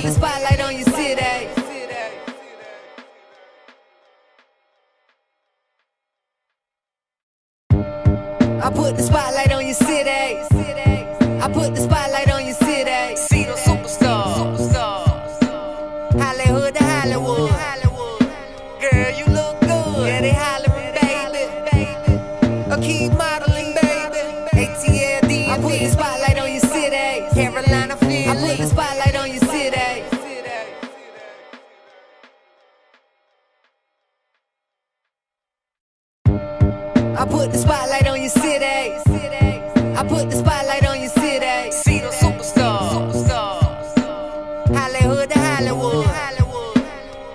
the spotlight on your city. I put the spotlight on your city. I put the spotlight on your city. See the superstars. Hollywood to Hollywood. Girl, you look good. Yeah, they hollering, baby. I keep modeling, baby. ATLD. I put the spotlight on your city. Carolina, Philly. I put the spotlight on your city. I put the spotlight on your city. I put the spotlight on your city. See the superstars. Hollywood to Hollywood.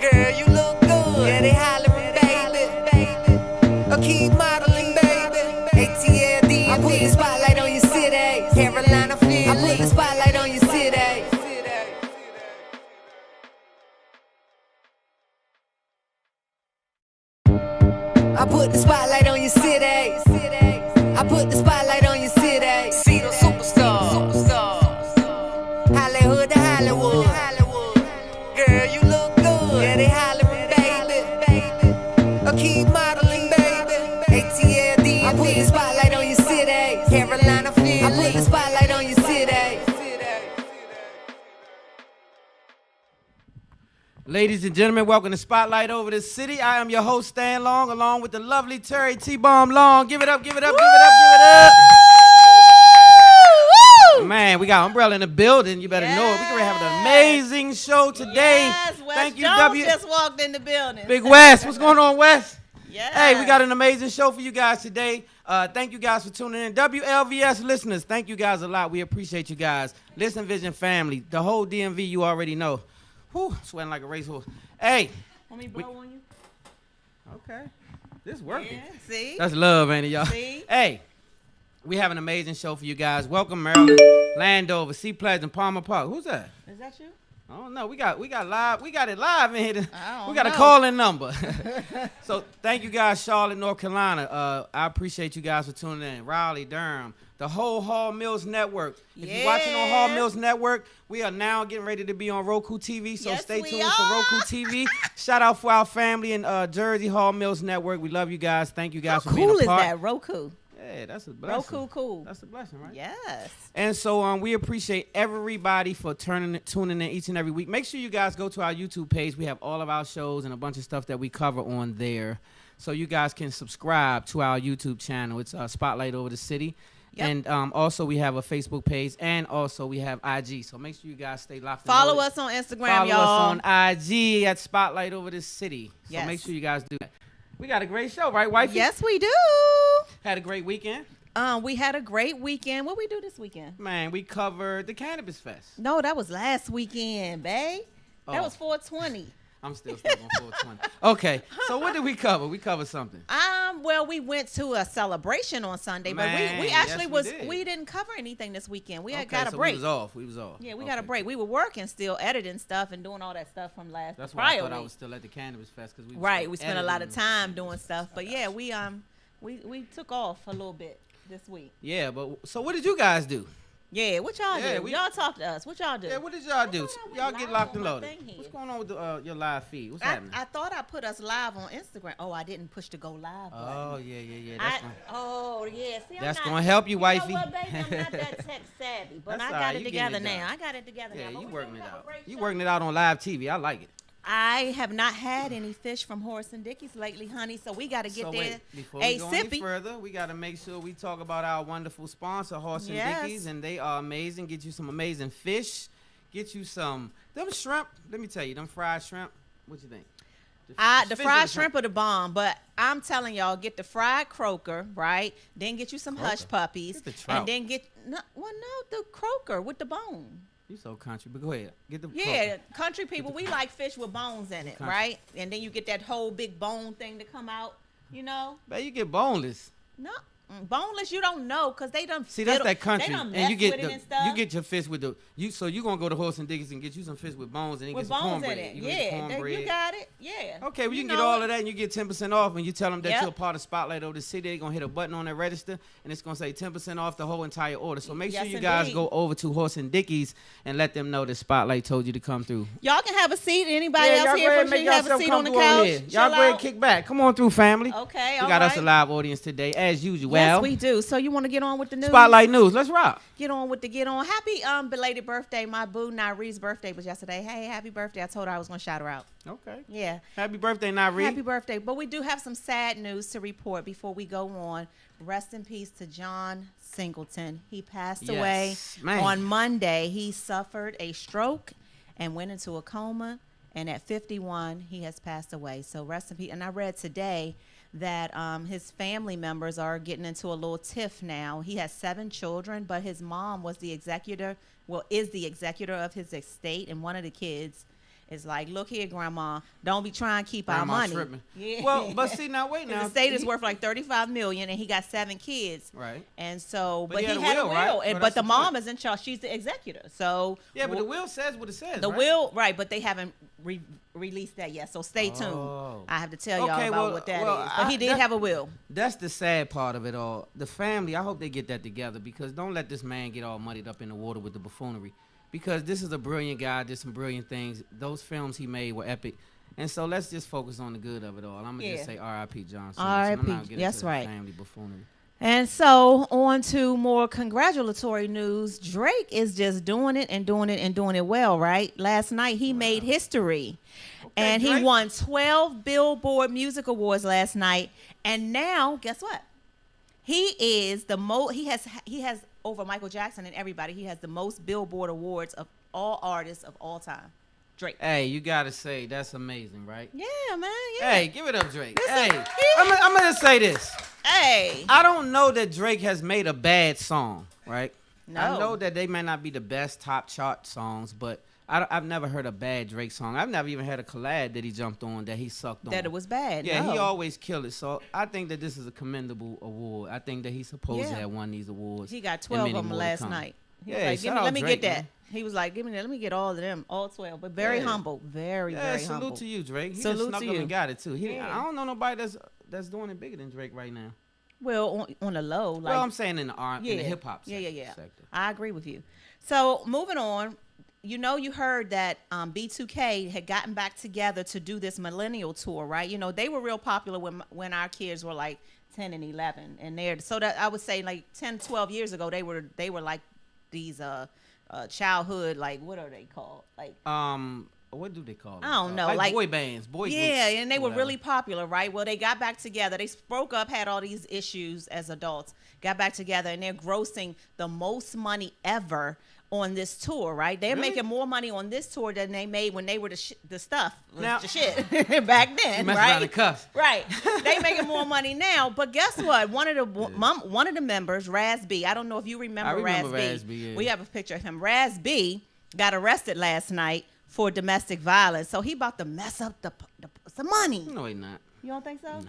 Girl, you look good. Yeah, they hollering, baby. I keep modeling, baby. ATLD. I put the spotlight on your city. Carolina, Philly. I put the spotlight on your city. I put the spotlight on your city. I put the spotlight on your city. See the superstars. Hollywood to Hollywood. Girl, you look good. Yeah, they hollering, baby. I keep modeling, baby. ATLD. I put the spotlight on your city. Carolina, Philly. I put the spotlight on your city. Ladies and gentlemen, welcome to Spotlight Over the City. I am your host, Stan Long, along with the lovely Terry T-Bomb Long. Give it up, give it up, give it up, give it up. Man, we got Umbrella in the building. You better know it. We're going to have an amazing show today. Yes, Wes Thank you, Jones just walked in the building. Big Wes. What's going on, Wes? Yeah. Hey, we got an amazing show for you guys today. Thank you guys for tuning in. WLVS listeners, thank you guys a lot. We appreciate you guys. Listen Vision family, the whole DMV, you already know. Whew, sweating like a racehorse. Hey. Want me to blow on you? Okay. This working. Yeah, see? That's love, ain't it, y'all? See? Hey, we have an amazing show for you guys. Welcome, Maryland, Landover, Sea Pleasant, Palmer Park. Who's that? Is that you? I don't know. We got live. We got it live in here. I We got a don't know. call-in number. So thank you guys, Charlotte, North Carolina. I appreciate you guys for tuning in. Raleigh, Durham, the whole Hall Mills Network. If you're watching on Hall Mills Network, we are now getting ready to be on Roku TV. So Yes, stay we tuned are. for Roku TV. Shout out for our family in Jersey, Hall Mills Network. We love you guys. Thank you guys How for being cool a is part. that? Roku. Yeah, that's a blessing. Roku cool. That's a blessing, right? Yes. And so we appreciate everybody for tuning in each and every week. Make sure you guys go to our YouTube page. We have all of our shows and a bunch of stuff that we cover on there. So you guys can subscribe to our YouTube channel. It's Spotlight Over the City. Yep. And also we have a Facebook page and also we have IG. So make sure you guys stay locked. Follow us on Instagram, Follow y'all. us on IG at Spotlight Over the City. So Yes. make sure you guys do that. We got a great show, right, wifey? Yes, we do. Had a great weekend. We had a great weekend. What we do this weekend? Man, we covered the Cannabis Fest. No, that was last weekend, babe. That Oh. was 420. I'm still stuck on 420. Okay, so what did we cover? We covered something. Well, we went to a celebration on Sunday, but Man, we actually yes, we did. we didn't cover anything this weekend. We Okay, got a so break. We was off. Yeah, we got a break. We were working still, editing stuff and doing all that stuff from last That's why I prior thought I week. was still at the Cannabis Fest because We spent a lot of time doing stuff, but yeah, we took off a little bit this week. Yeah, but so what did you guys do? Yeah, what y'all Yeah, do? we- Y'all talk to us. What y'all do? Yeah, what did y'all do? What's going on with Y'all get live locked and on my loaded. thing here? What's going on with your live feed? What's I happening? thought I put us live on Instagram. Oh, I didn't push the go live button. Oh yeah. That's gonna, Oh yeah, see, That's I'm gonna not, help you, wifey. know what, baby? I'm not that tech savvy, but That's I all got right, it you together getting it now. done. I got it together yeah, now. but you we working gonna it have a out. great You show. working it out on live TV. I like it. I have not had any fish from Horace and Dickey's lately, honey. So we got to get So there. wait, before we go any sippy. further, we got to make sure we talk about our wonderful sponsor, Horse Yes. and Dickey's, and they are amazing. Get you some amazing fish. Get you them shrimp. Let me tell you, them fried shrimp. What you think? The fish or fried shrimp are the bomb, but I'm telling y'all, get the fried croaker, right? Then get you some Croaker? hush puppies, Get the trout. and then the croaker with the bone. You so country, but go ahead. Get the Yeah, country people, we like fish with bones in it, Country. right? And then you get that whole big bone thing to come out, you know? Man, you get boneless. No, Boneless, you don't know because they done. See, that's that country, They done and you get with it and stuff. you get your fish with the you. So you gonna go to Horse and Dickens and get you some fish with bones and then with get some bones in cornbread. it. You get Yeah, cornbread. you got it. Yeah. Okay, well you can get know all it. of that and you get 10% off when you tell them that Yep. you're a part of Spotlight over the city. They're gonna hit a button on their register and it's gonna say 10% off the whole entire order. So make sure Yes, you guys indeed. go over to Horse and Dickens and let them know that Spotlight told you to come through. Y'all can have a seat. Anybody y'all else go here ahead for and make you? Have a yourself seat on the comfortable over couch. here. Chill Y'all go ahead and out. kick back. Come on through, family. Okay, We all got us a right. live audience today, as usual. Yes, we do. So you want to get on with the news? Spotlight News. Let's rock. Get on with the get on. Happy belated birthday. My boo Nari's birthday was yesterday. Hey, happy birthday. I told her I was going to shout her out. Okay. Yeah. Happy birthday, Nyree. Happy birthday. But we do have some sad news to report before we go on. Rest in peace to John Singleton. He passed Yes, away man. on Monday. He suffered a stroke and went into a coma. And at 51, he has passed away. So rest in peace. And I read today that his family members are getting into a little tiff now. He has 7 children, but his mom was the executor, is the executor of his estate. And one of the kids is like, look here, Grandma, don't be trying to keep our Grandma money. tripping. Yeah. Well, but see, now wait His now. estate is worth like $35 million, and he got 7 kids. Right. And so, But but he he had a had a will, will, right? and, Well, but that's the the mom point. is in charge. She's the executor. So Yeah, but the will says what it says. the right? will, right? But they haven't released that yet. So stay tuned. Oh. I have to tell y'all Okay, about well- what that is. well, But he did have a will. That's the sad part of it all. The family, I hope they get that together because don't let this man get all muddied up in the water with the buffoonery. Because this is a brilliant guy, did some brilliant things. Those films he made were epic. And so let's just focus on the good of it all. I'm going to Yeah. just say R.I.P. John Singleton. R.I.P. I'm not getting That's into the right. family buffoonery. And so on to more congratulatory news. Drake is just doing it and doing it and doing it well, right? Last night he made history. And he Drake. won 12 Billboard Music Awards last night. And now, guess what? He is the most he has over Michael Jackson and everybody. He has the most Billboard awards of all artists of all time. Drake. Hey, you got to say, that's amazing, right? Yeah, man. Yeah. Hey, give it up, Drake. Listen, Hey, I'm going to say this. Hey. I don't know that Drake has made a bad song, right? No. I know that they may not be the best top chart songs, but I've never heard a bad Drake song. I've never even had a collab that he jumped on that he sucked on. That it was bad. Yeah, no. he always killed it. So I think that this is a commendable award. I think that he's supposed to Yeah. have won these awards. He got and 12 many of them more to last come. night. He Yeah, was like, shout out let me Drake, get that. man. He was like, let me get all of them, all 12. But very Yeah. humble. Very, Yeah, very salute humble. to you, Drake. He Salute just snuck to up you. and got it too. Yeah. I don't know nobody that's doing it bigger than Drake right now. Well, on the low. Like, Well, I'm saying in the art, in the hip hop Yeah. sector. I agree with you. So moving on, you heard that B2K had gotten back together to do this millennial tour, right? You know, they were real popular when our kids were like 10 and 11, and so that I would say like 10, 12 years ago they were like these childhood, like, what are they called? Like What do they call it? I don't know, Like like boy bands, boy groups. yeah, and they were whatever. really popular, right? Well, they got back together. They broke up, had all these issues as adults, got back together, and they're grossing the most money ever on this tour, right? They're Really? making more money on this tour than they made when they were the stuff, Now- the shit back then, Mess around right? and cuff. Right. They making more money now, but guess what? One of the members, Raz B. I don't know if you remember, I remember Raz Raz B, yeah. We have a picture of him. Raz B got arrested last night for domestic violence, so he about to mess up the money. No, he not. You don't think so?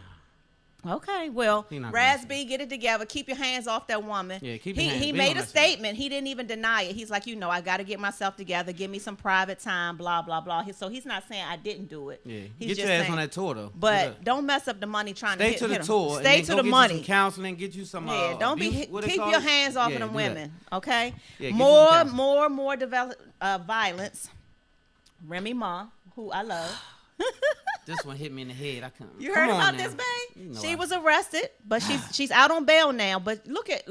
Okay, well, He not gonna Raz mess B, get it together. Keep your hands off that woman. Yeah, keep your hands- He we made don't a mess with it. statement. He didn't even deny it. He's like, I got to get myself together. Give me some private time, blah, blah, blah. So he's not saying I didn't do it. Yeah, He's get just your ass saying, on that tour though. But don't mess up the money trying Stay to to the hit 'em. tour. and Stay then to go the get money. You some counseling. Get you some. Yeah, don't abuse, what they keep call your it? hands off Yeah, of them do that. women, okay? Yeah, get you some counseling. More violence. Remy Ma, who I love. This one hit me in the head. I couldn't. You Come heard on about now. this, babe? You know She I- was arrested, but she's out on bail now. But look at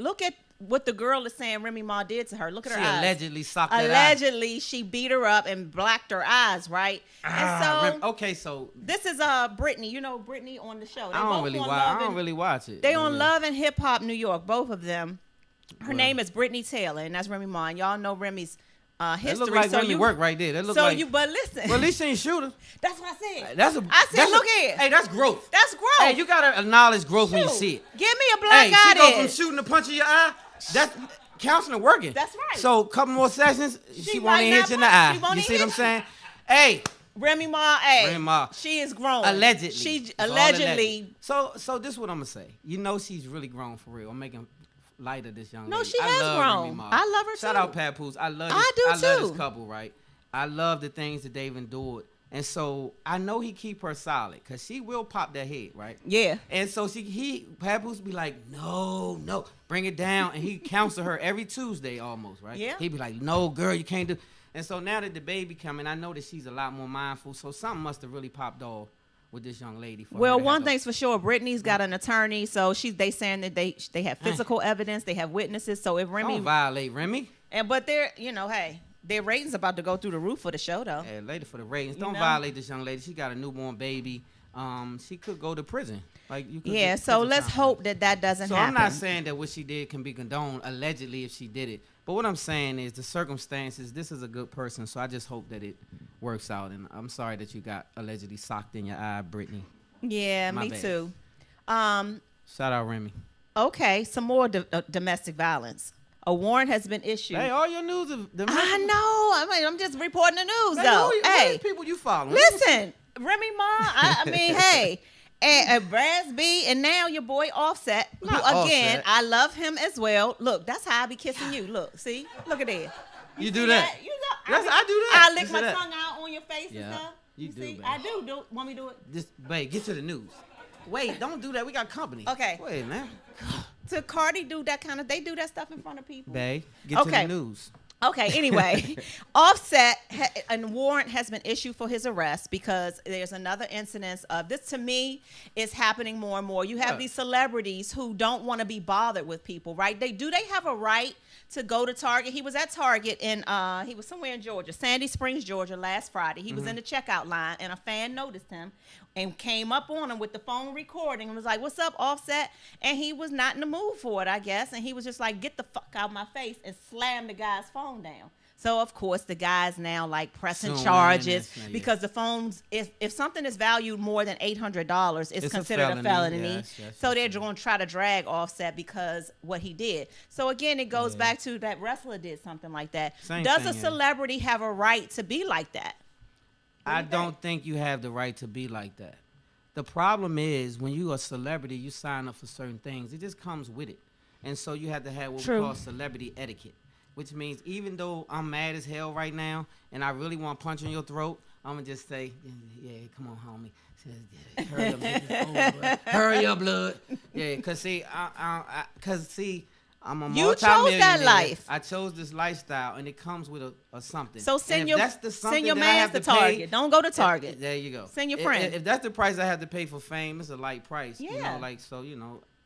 what the girl is saying Remy Ma did to her. Look at She her eyes. allegedly socked that eye. Allegedly, she beat her up and blacked her eyes, right? And so Okay, so this is Brittney. You know Brittney on the show. They I don't both really on watch. Love I don't and- really watch it. They but on yeah. Love and Hip Hop New York, both of them. Her Well. name is Brittney Taylor, and that's Remy Ma. And y'all know Remy's history. It look like so Remy you work right there. That look so like. but listen, Well, at least she ain't shoot her. that's what I said. That's a. I said, that's look a, here. Hey, that's growth. That's growth. Hey, you gotta acknowledge growth when you Shoot. see it. Give me a black Hey, eye she go from there. shooting to punching your eye. That's counseling working. That's right. So, a couple more sessions, she won't might even not hit you in the punch. eye. She won't You even see what I'm hit saying? Hey, Remy Ma, hey, Remy Ma. she is grown. Allegedly. She It's all allegedly. So this is what I'm gonna say. You know she's really grown for real. I'm making light of this young lady. No, she I has love grown. Remy Ma. I love her Shout too. out Papoose. I love this couple, right? I love the things that they've endured. And so I know he keep her solid because she will pop that head, right? Yeah. And so Papoose be like, no, bring it down. And he counsel her every Tuesday almost, right? Yeah. He be like, no, girl, you can't do. And so now that the baby coming, I know that she's a lot more mindful. So something must have really popped off with this young lady. Well, one thing's for sure, Brittney's got an attorney, so they saying that they have physical evidence, they have witnesses. So if Remy don't violate Remy. But they're hey, their ratings about to go through the roof for the show though. Yeah, later for the ratings. You Don't know? violate this young lady. She got a newborn baby. She could go to prison. Like you could. Yeah, so let's hope that doesn't happen. I'm not saying that what she did can be condoned allegedly if she did it. But what I'm saying is the circumstances, this is a good person, so I just hope that it works out. And I'm sorry that you got allegedly socked in your eye, Brittney. Yeah, My me bad. too. Shout out Remy. Okay, some more domestic violence. A warrant has been issued. Hey, all your news of domestic. I know. I'm just reporting the news, Hey, though. who these people you following? Listen, Remy Ma. I mean, hey, and Braz B, and now your boy Offset. Who Not again? Offset. I love him as well. Look, that's how I be kissing you. Look, see, look at that. You see do that? You know, I do that. I lick You my see that? tongue out on your face Yeah, and stuff. you do, see? babe. I do. Want me to do it? Just, babe, get to the news. Wait, don't do that. We got company. Okay. Wait, man. To Cardi do that kind of? They do that stuff in front of people. Babe, get to Okay. the news. Okay, anyway, Offset, a warrant has been issued for his arrest because there's another incidence of this. To me, is happening more and more. You have What? these celebrities who don't want to be bothered with people, right? They have a right to go to Target. He was at Target in he was somewhere in Georgia, Sandy Springs, Georgia, last Friday. He was in the checkout line, and a fan noticed him and came up on him with the phone recording and was like, "What's up, Offset?" And he was not in the mood for it, I guess. And he was just like, "Get the fuck out of my face," and slammed the guy's phone down. So of course the guy's now like pressing Suing charges and this, because the phones, if something is valued more than $800, it's It's a considered a felony. Yes, So they're yes. going to try to drag Offset because what he did. So again, it goes back to that wrestler did something like that. Same Does thing, a yeah. celebrity have a right to be like that? I don't think you have the right to be like that. The problem is when you are a celebrity, you sign up for certain things. It just comes with it. And so you have to have what True. we call celebrity etiquette, which means even though I'm mad as hell right now and I really want to punch in your throat, I'm going to just say, yeah, come on, homie. Hurry up, blood. Hurry up, blood. Yeah, because see, I'm a You chose multi-millionaire. that life. I chose this lifestyle, and it comes with a something. So And send if your that's the something send your that I man have to pay, Target. Don't go to Target. there you go. Send your If- friend. If that's the price I have to pay for fame, it's a light price. You Yeah. know, like so,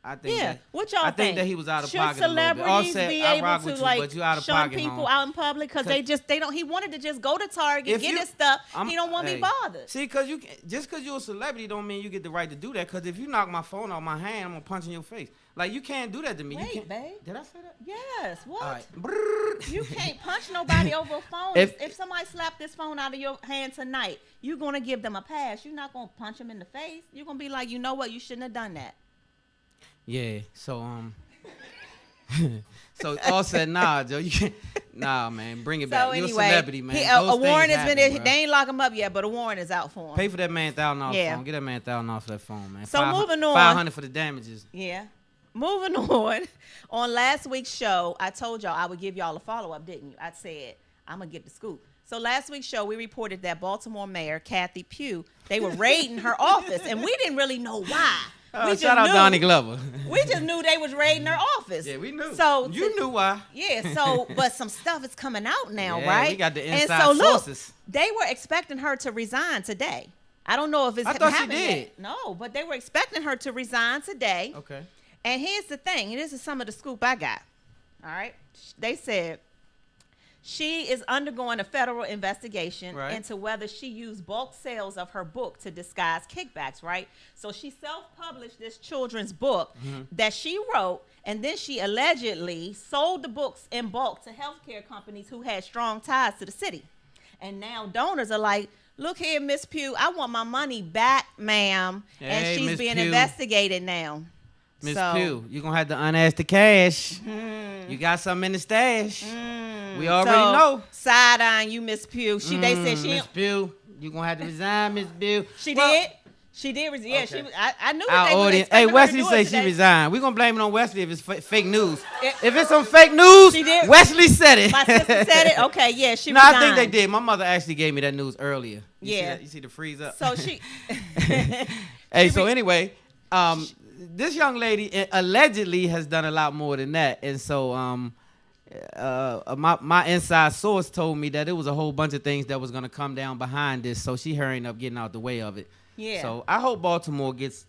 I think Yeah, that what y'all I think that he was out of Should pocket a little bit. celebrities Offset, be I able rock to with you, like but you out of shun pocket, people home. out in public because they don't? He wanted to just go to Target, get his stuff. He don't want to be bothered. See, because just because you're a celebrity don't mean you get the right to do that. Because if you knock my phone out my hand, I'm gonna punch in your face. Like you can't do that to me. Wait, you can't, babe. Did I say that? Yes. What? All right. Brrr. You can't punch nobody over a phone. If- If somebody slapped this phone out of your hand tonight, you're gonna give them a pass. You're not gonna punch them in the face. You're gonna be like, you know what? You shouldn't have done that. Yeah. So so Offset, nah, Joe, you can't. Nah, man, bring it So back. You're anyway, a celebrity, man. a Those warrant things has been. happen, They bruh. ain't lock him up yet, but a warrant is out for him. Pay for that man $1,000 Yeah. phone. Get that man $1,000 off that phone, man. So moving on. $500 for the damages. Yeah. Moving on last week's show, I told y'all I would give y'all a follow-up, didn't you? I said, I'm going to get the scoop. So last week's show, we reported that Baltimore Mayor Kathy Pugh, they were raiding her office, and we didn't really know why. Shout out Donnie Glover. We just knew they was raiding her office. Yeah, we knew. So you knew why. Yeah, so, but some stuff is coming out now, Yeah, right? we got the And inside so, look, sources. they were expecting her to resign today. I don't know if it's I thought she happened did. yet. No, but they were expecting her to resign today. Okay. And here's the thing, and this is some of the scoop I got. All right. They said she is undergoing a federal investigation Right. into whether she used bulk sales of her book to disguise kickbacks, right? So she self-published this children's book that she wrote, and then she allegedly sold the books in bulk to healthcare companies who had strong ties to the city. And now donors are like, look here, Miss Pugh, I want my money back, ma'am. Hey, And she's Miss being Pugh. investigated now. Miss So- Pugh, you're going to have to unask the cash. You got something in the stash. We already know. Side-eyeing you, Miss Pugh. They said she Miss Pugh, You gonna have to resign, Miss Bill. She did. She did. Yeah, Okay. she. I knew Our that they audience. were Hey, expecting her to Wesley do say it she today. resigned. We gonna blame it on Wesley if it's fake news. It- If it's some fake news, She did. Wesley said it. My sister said it. Okay, yeah, she No, resigned. I think they did. My mother actually gave me that news earlier. Yeah. You see the freeze up? So she. Hey, so anyway, this young lady allegedly has done a lot more than that, and so my inside source told me that it was a whole bunch of things that was gonna come down behind this. So she hurrying up getting out the way of it. Yeah. So I hope Baltimore gets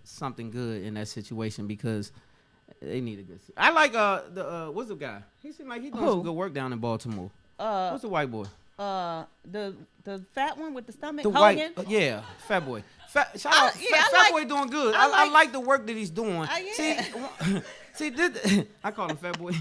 something good in that situation because they need a good. I like what's the guy? He seemed like he's doing some good work down in Baltimore. What's the white boy? The fat one with the stomach. The Hogan? white, yeah, Fat Boy. Shout out, yeah, Fat Boy doing good. I like the work that he's doing. Yeah. See, I call him Fat Boy.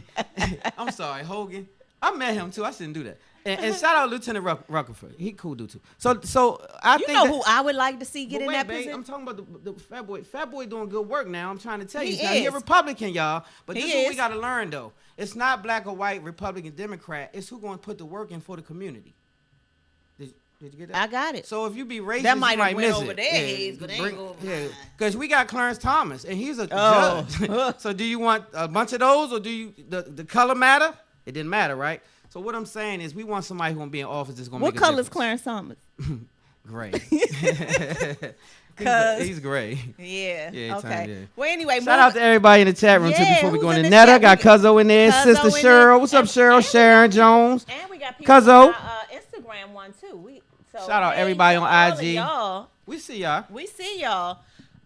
I'm sorry, Hogan. I met him too. I shouldn't do that. And shout out Lieutenant Rutherford. He cool dude too. So I think know who I would like to see get in that babe, position. I'm talking about the Fat Boy. Fat Boy doing good work now. I'm trying to tell you. He Now, he a is. Republican, y'all. But this is what we is. got to learn though. It's not black or white, Republican, Democrat. It's who going to put the work in for the community. Did you get that? I got it. So if you be racist, That you might might have went miss over it. their heads, but ain't go over mine. Because we got Clarence Thomas, and he's a Oh. judge. So do you want a bunch of those, or do you the color matter? It didn't matter, right? So what I'm saying is, we want somebody who's gonna be in office that's gonna What make a color is difference. Clarence Thomas? Gray. 'Cause- he's gray. Yeah. Yeah, Okay. time, yeah. Well, anyway, Shout out to everybody in the chat room too. Yeah, Before we who's go in into the Netta, chat? got We got Cuzzo in there, Cuzzo Sister in there. Cheryl. What's up, And- Cheryl? and we Sharon got- Jones. And we got people Cuzzo. on our Instagram one too. So, Shout out everybody on all of IG. Y'all. We see y'all. We see y'all.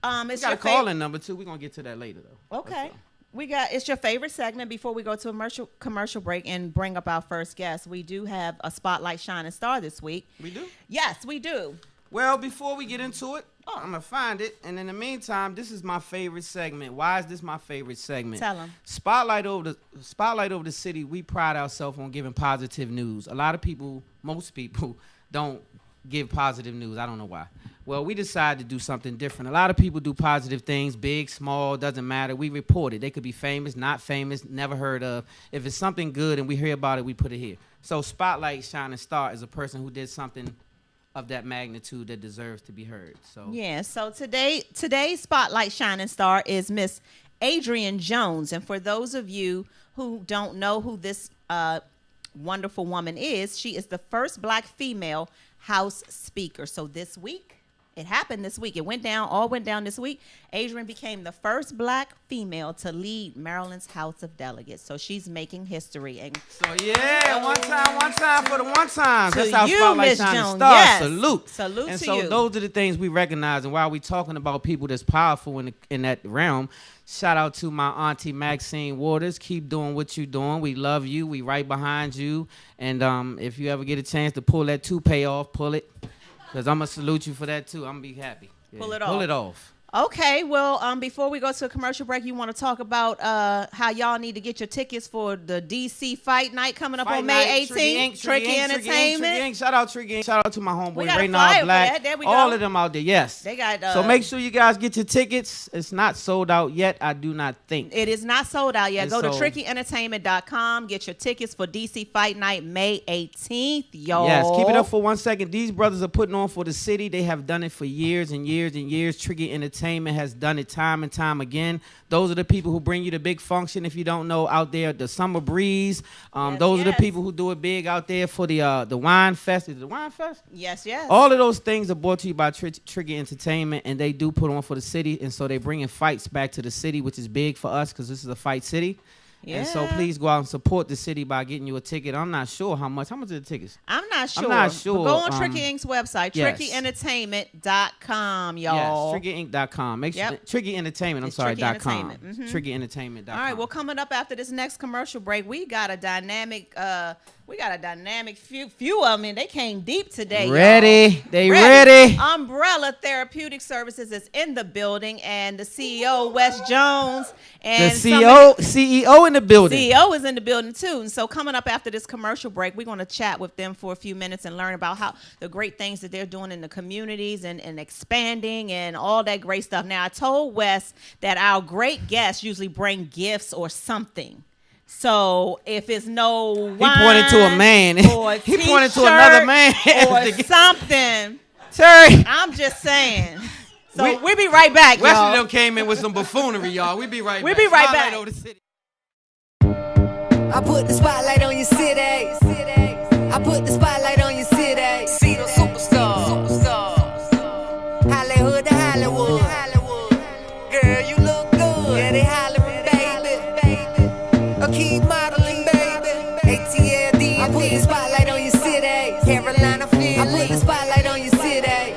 We It's got a your call-in number too. We're gonna get to that later though. Okay. It's your favorite segment before we go to a commercial break and bring up our first guest. We do have a Spotlight Shining Star this week. We do? Yes, we do. Well, before we get into it, I'm gonna find it, and in the meantime, this is my favorite segment. Why is this my favorite segment? Tell 'em. Spotlight over the city. We pride ourselves on giving positive news. A lot of people, most people, don't give positive news. I don't know why. Well, we decided to do something different. A lot of people do positive things, big, small, doesn't matter. We report it. They could be famous, not famous, never heard of. If it's something good and we hear about it, we put it here. So Spotlight Shining Star is a person who did something of that magnitude that deserves to be heard. So Yeah, so today's Spotlight Shining Star is Miss Adrienne Jones. And for those of you who don't know who this wonderful woman is, she is the first black female House Speaker. So this week, it happened this week. It went down this week. Adrienne became the first black female to lead Maryland's House of Delegates. So she's making history. And So yeah, one time for the one time. To That's how you, Spotlight Miss Shining Jones. Star. Yes. Salute. Salute and to so you. those are the things we recognize. And while we talking about people that's powerful in that realm, shout out to my auntie Maxine Waters. Keep doing what you're doing. We love you. We right behind you. And if you ever get a chance to pull that toupee off, pull it. Because I'm going to salute you for that too. I'm going to be happy. Yeah. Pull it off. Pull it off. Okay, well, before we go to a commercial break, you want to talk about how y'all need to get your tickets for the DC Fight Night coming up Fight on May Night, 18th. Tricky Entertainment. Shout out Tricky Inc. Shout out to my homeboy We got a Raynard flyer for Black. that. There we All go. of them out there, yes. They got. So make sure you guys get your tickets. It's not sold out yet, I do not think. It is not sold out yet. And Go to so- trickyentertainment.com. Get your tickets for DC Fight Night May 18th, y'all. Yes, keep it up for 1 second. These brothers are putting on for the city. They have done it for years and years and years. Tricky Entertainment has done it time and time again. Those are the people who bring you the big function. If you don't know, out there, the Summer Breeze. Those are the people who do it big out there for the Wine Fest. Is it the Wine Fest? Yes, yes. All of those things are brought to you by Trigger Entertainment, and they do put on for the city, and so they bringing fights back to the city, which is big for us because this is a fight city. And so Yeah. please go out and support the city by getting you a ticket. I'm not sure how much. How much are the tickets? I'm not sure. not sure, But go on Tricky Inc.'s website, yes. trickyentertainment.com, y'all. Yes, TriggerInc.com. Make sure Yep. Trigger Entertainment. It's .com. Tricky Entertainment. Mhm. TriggerEntertainment.com. All right, well, coming up after this next commercial break, we got a dynamic few of them, and they came deep today. y'all. Ready? They ready? Umbrella Therapeutic Services is in the building, and the CEO, Wes Jones, and The CEO in the building. CEO is in the building too. And so coming up after this commercial break, we're going to chat with them for a few minutes and learn about how the great things that they're doing in the communities and expanding and all that great stuff. Now, I told Wes that our great guests usually bring gifts or something So if it's no wine, He pointed to a man. or a He pointed to t-shirt another man. or something. Terry. I'm just saying. So we'll be right back, Wesley y'all. done came in with some buffoonery, y'all. We'll be right back. We'll be right back. Spotlight over the city. I put the spotlight on your city. I put the spotlight on your city. See the superstars. Hollywood to Hollywood. Girl, you look good. Yeah, they hollering, baby. Keep modeling, baby. ATLD. I put the spotlight on your city. Carolina, Philly. I put the spotlight on your city.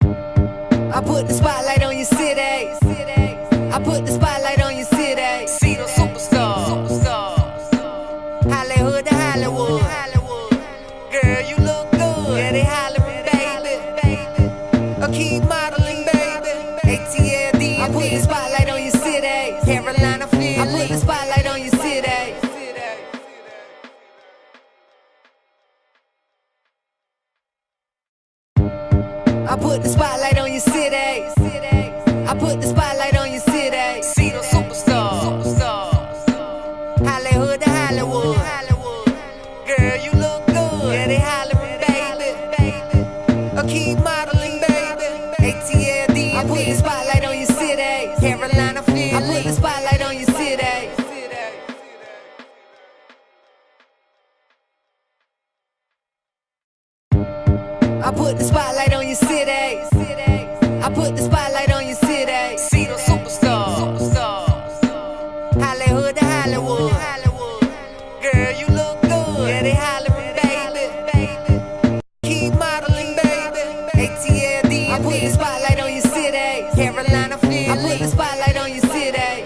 I put the spotlight on your city. I put the spotlight on your city. See the superstars. Hollywood to Hollywood. Girl, you look good. Yeah, they hollering, baby. Keep modeling, baby. ATLD. I put the spotlight on your city. Carolina, Philly. I put the spotlight on your city. I put the spotlight on your city. I put the spotlight on your city. See the superstars. Hollywood to Hollywood. Girl, you look good. Yeah, they hollering, baby. Keep modeling, baby. ATLD. I put the spotlight on your city. Carolina, Philly. I put the spotlight on your city. I put the spotlight on your city. I put the spotlight on your city. See the superstars. Hollywood to Hollywood. Girl, you look good. Yeah, they hollering, baby. Keep modeling, baby. ATLD. I put the spotlight on your city. Carolina, Philly. I put the spotlight on your city.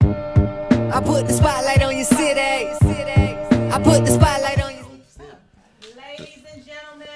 I put the spotlight on your city. I put the spotlight on your city. Ladies and gentlemen,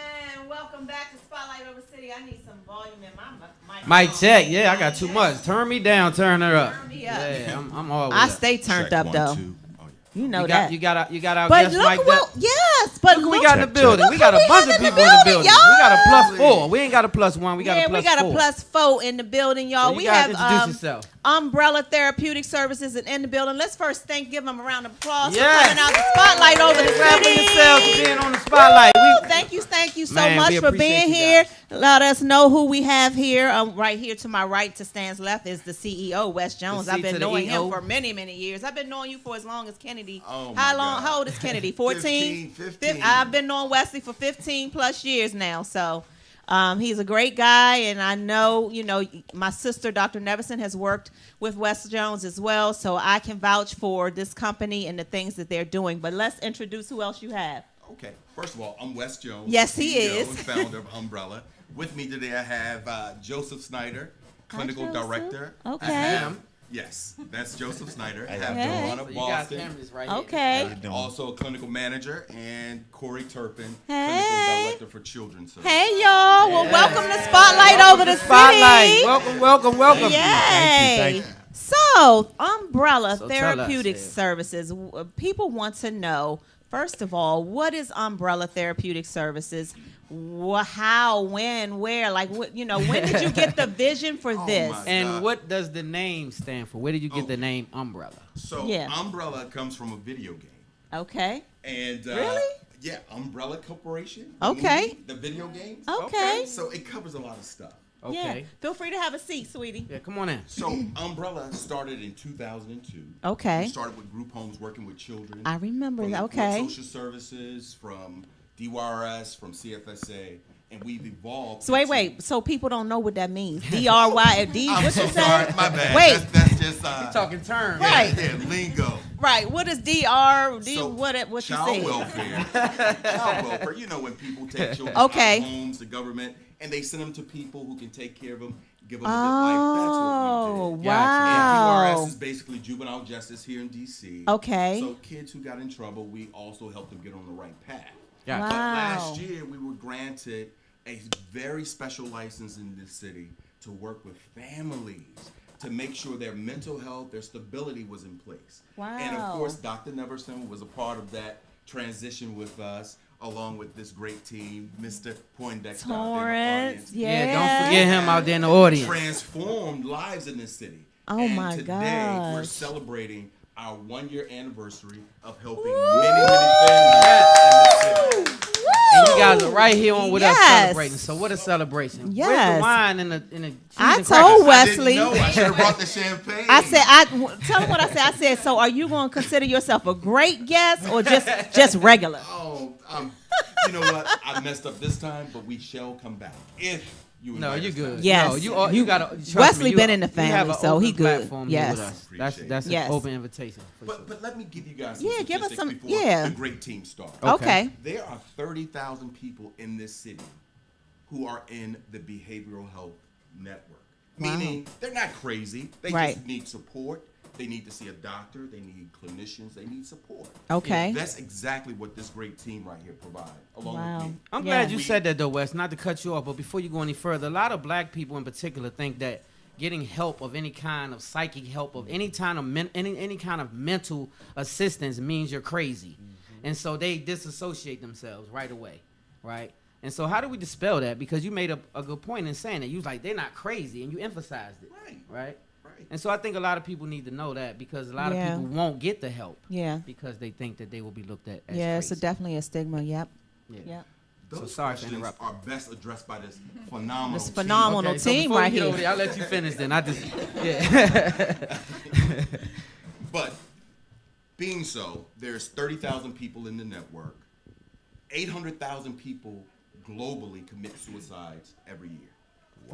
welcome back to Spotlight Over City. I need some volume in my mic. Mic check. Yeah, I got too much. Turn me down, turn her up. Turn me up. Yeah, I'm always I up. stay turned Check, up one, though. two. Oh, yeah. You know You that. got our But guest look mic'd what, up. yes, but Look who we look got in the building. Look We got who a bunch of have in people the in the building, building. y'all. We got a plus 4. We ain't got a plus 1. We got yeah, a plus we got 4. a plus 4 in the building, y'all. So We you guys have introduce yourself. Umbrella Therapeutic Services in the building. Let's first give them a round of applause Yes. for coming out the spotlight over the Clap for city. yourselves for being on the spotlight. Woo! We- Thank you so Man, much we for appreciate being you here. guys. Let us know who we have here. Right here to my right, to Stan's left, is the CEO, Wes Jones. C I've to been the knowing EO. him for many, many years. I've been knowing you for as long as Kennedy. Oh, How my long? God. How old is Kennedy? 14? 15. I've been knowing Wesley for 15 plus years now. So he's a great guy, and I know, my sister, Dr. Neverson, has worked with Wes Jones as well, so I can vouch for this company and the things that they're doing. But let's introduce who else you have. Okay. First of all, I'm Wes Jones. Yes, he CEO is. and founder of Umbrella. With me today, I have Joseph Snyder, clinical Joseph. director. Okay. I have, yes, that's Joseph Snyder. I have Hey. Joanna You got Boston, cameras right here. Okay. also a clinical manager, and Corey Turpin, Hey. clinical director for children's services. Hey, y'all. Well, welcome to Spotlight Over the Spotlight. City. Welcome. Yay. So, Umbrella So tell us, Therapeutic yeah. Services. People want to know, first of all, what is Umbrella Therapeutic Services? How, when, where? Like, when did you get the vision for this? my And God. what does the name stand for? Where did you get the Okay. name Umbrella? So, Yeah. Umbrella comes from a video game. Okay. And Really? Yeah, Umbrella Corporation. the Okay. movie, the video games. Okay. So it covers a lot of stuff. Okay. Yeah. Feel free to have a seat, sweetie. Yeah, come on in. So Umbrella started in 2002. Okay. We started with group homes working with children. I remember from that. the Okay. Social services, from DYRS, from CFSA, and we've evolved. So into- wait. So people don't know what that means. DRY. I'm What so you sorry. say? My bad. Wait. That's just Talking terms. Right. Yeah, lingo. Right. What is DR? So, What you child say? welfare. Child welfare. You know when people take children Okay. out of homes, the government, and they send them to people who can take care of them, give them a good life. That's Oh, what we did. wow. And QRS is basically juvenile justice here in D.C. Okay. So kids who got in trouble, we also help them get on the right path. Gotcha. Wow. But last year, we were granted a very special license in this city to work with families to make sure their mental health, their stability was in place. And of Wow. course, Dr. Neverson was a part of that transition with us, along with this great team, Mr. Poindexter. Torrance, Yeah, don't forget him out there in the audience. Transformed lives in this city. Oh, and my today we're gosh. celebrating our 1-year anniversary of helping many families in the city. And you guys are right here on with us Yes. celebrating. So what a celebration. Where's Yes. the wine and the cheese I and told crackers? Wesley. I didn't know. I should have brought the champagne. I said, tell him what I said. I said, so are you going to consider yourself a great guest or just regular? Oh, you know what? I messed up this time, but we shall come back if you. No, invite you're us good. back. Yes. No, you gotta trust Wesley me, you been in the you have family, an so open he good. platform here Yes. with us. Appreciate That's Yes. an open invitation. For sure. But let me give you guys some Yeah, give us statistics some- before yeah. the great team starts. Okay. There are 30,000 people in this city who are in the behavioral health network. Wow. Meaning they're not crazy. They Right. just need support. They need to see a doctor. They need clinicians. They need support. Okay. That's exactly what this great team right here provides, along Wow. with me. I'm Yeah. glad you said that though, Wes. Not to cut you off, but before you go any further, a lot of black people in particular think that getting help of any kind of psychic help of any kind of any kind of mental assistance means you're crazy, and so they disassociate themselves right away, right? And so how do we dispel that? Because you made a good point in saying that. You was like, they're not crazy, and you emphasized it, Right. right? Right. And so I think a lot of people need to know that because a lot Yeah. of people won't get the help Yeah. because they think that they will be looked at as Yeah, crazy. it's definitely a stigma. Yep. Yeah. Yep. Those So sorry for questions interrupting. are best addressed by this phenomenal This team. phenomenal Okay, so team before right you get here. over there, I'll let you finish then. I just, yeah. But being so, there's 30,000 people in the network. 800,000 people globally commit suicides every year.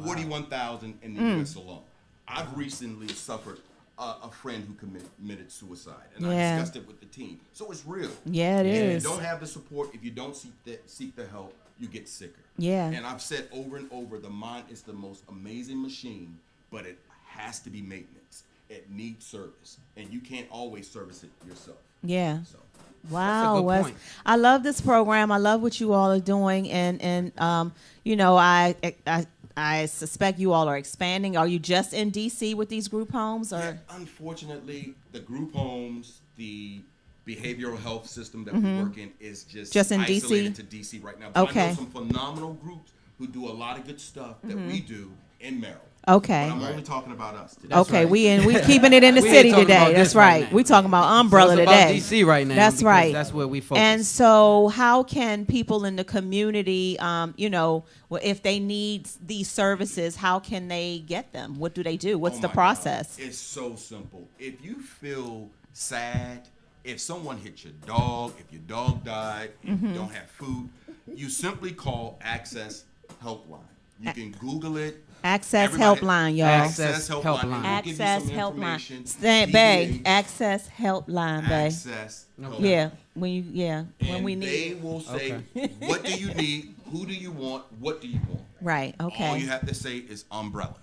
41,000 in the U.S. alone. I've recently suffered a friend who committed suicide, and I Yeah. discussed it with the team. So it's real. Yeah, it If is. you don't have the support, if you don't seek the help, you get sicker. Yeah. And I've said over and over, the mind is the most amazing machine, but it has to be maintenance. It needs service, and you can't always service it yourself. Yeah. So Wow, good Wes. point. I love this program. I love what you all are doing, and you know, I suspect you all are expanding. Are you just in DC with these group homes, or? yeah, unfortunately, the group homes, the behavioral health system that we work in is just in DC? isolated to DC right now. But I Okay. know some phenomenal groups who do a lot of good stuff that we do in Maryland. Okay. But I'm only talking about us today. That's Okay, right. we keeping it in the We city ain't talking today. about That's this right right. now. We talking about umbrella So it's about today. DC right now. That's because right. That's where we focus. And so, how can people in the community, you know, if they need these services, how can they get them? What do they do? What's Oh the my process? God. It's so simple. If you feel sad, if someone hit your dog, if your dog died, if you don't have food, you simply call Access Helpline. You can Google it. Access Everybody- Helpline, y'all. Access Helpline. Helpline. And we'll give you Access some Helpline. information. Stand, Bay. DBA, Access Helpline, Bay. Access Helpline. Yeah, when And we they need. will say, what do you need? Who do you want? What do you want? Right. Okay. All you have to say is umbrella.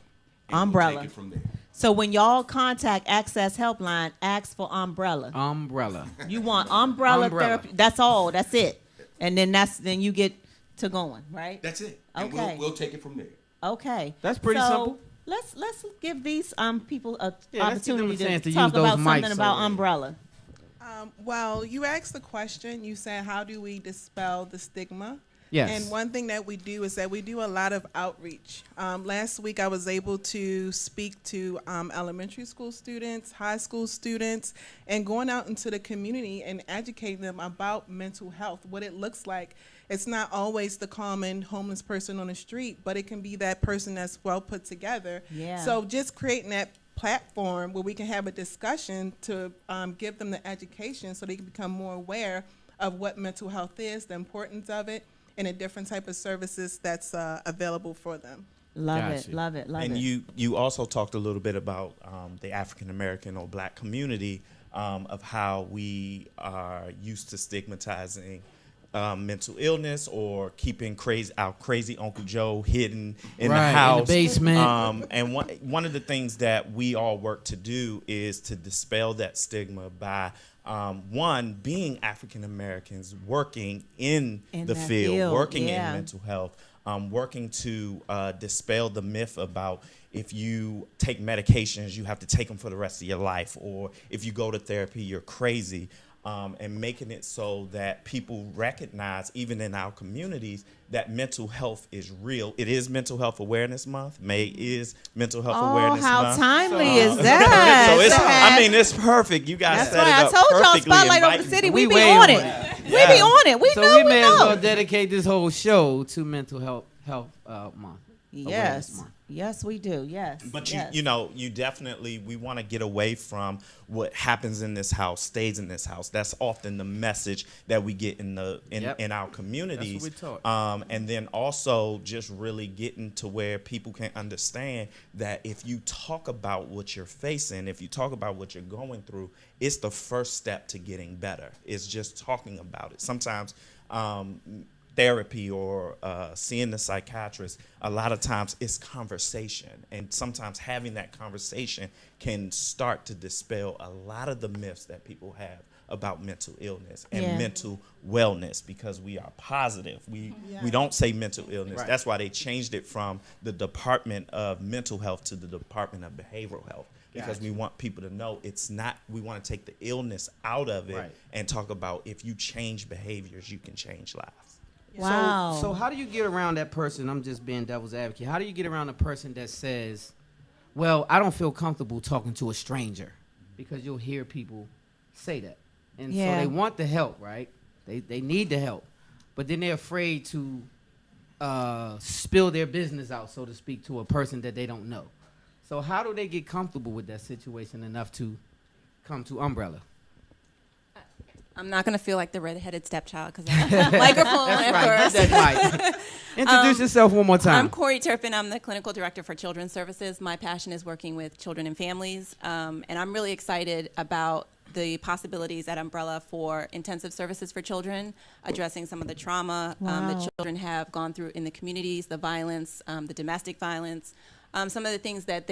And Umbrella. We'll take it from there. So when y'all contact Access Helpline, ask for umbrella. Umbrella. You want umbrella, Umbrella. therapy. That's all. That's it. And then you get to going, right? That's it. And Okay. we'll take it from there. Okay. That's pretty so, simple. Let's give these people a Yeah, let's give them a opportunity chance to to talk use those about something mics about over there. umbrella. Well, you asked the question. You said, how do we dispel the stigma? Yes. And one thing that we do is that we do a lot of outreach. Last week, I was able to speak to elementary school students, high school students, and going out into the community and educating them about mental health, what it looks like. It's not always the common homeless person on the street, but it can be that person that's well put together. Yeah. So just creating that platform where we can have a discussion to give them the education so they can become more aware of what mental health is, the importance of it, and the different type of services that's available for them. Love Gotcha. it, love it, love And it. you also talked a little bit about the African American or Black community of how we are used to stigmatizing mental illness or keeping our crazy Uncle Joe hidden in Right, the in the house, basement. And one of the things that we all work to do is to dispel that stigma by one, being African Americans, working in In the that field, field, working yeah. in mental health, working to dispel the myth about if you take medications, you have to take them for the rest of your life, or if you go to therapy, you're crazy. and making it so that people recognize, even in our communities, that mental health is real. It is Mental Health Awareness Month. May is Mental Health Awareness how Month. timely is that? So it's perfect. You guys That's set right. it I up told y'all perfectly. Spotlight over the inviting city. people. We be way on on it. it. We be on it. We So know. we may as know. well dedicate this whole show to Mental Health Month. Awareness Yes. Month. Yes, we do. Yes. But yes. you definitely, we want to get away from what happens in this house stays in this house. That's often the message that we get in our communities. That's what we taught. And then also just really getting to where people can understand that if you talk about what you're facing, if you talk about what you're going through, it's the first step to getting better. It's just talking about it. Sometimes therapy or seeing the psychiatrist, a lot of times it's conversation. And sometimes having that conversation can start to dispel a lot of the myths that people have about mental illness and mental wellness, because we are positive. We don't say mental illness. Right. That's why they changed it from the Department of Mental Health to the Department of Behavioral Health. Because we want people to know it's not, we want to take the illness out of it and talk about if you change behaviors, you can change lives. Wow. So how do you get around that person? I'm just being devil's advocate. How do you get around a person that says, well, I don't feel comfortable talking to a stranger? Because you'll hear people say that. And so they want the help, right? They need the help. But then they're afraid to spill their business out, so to speak, to a person that they don't know. So how do they get comfortable with that situation enough to come to Umbrella? I'm not going to feel like the redheaded stepchild because I have the microphone at first. That's right. Introduce yourself one more time. I'm Keri Turpin. I'm the Clinical Director for Children's Services. My passion is working with children and families, and I'm really excited about the possibilities at Umbrella for intensive services for children, addressing some of the trauma that children have gone through in the communities, the violence, the domestic violence, some of the things that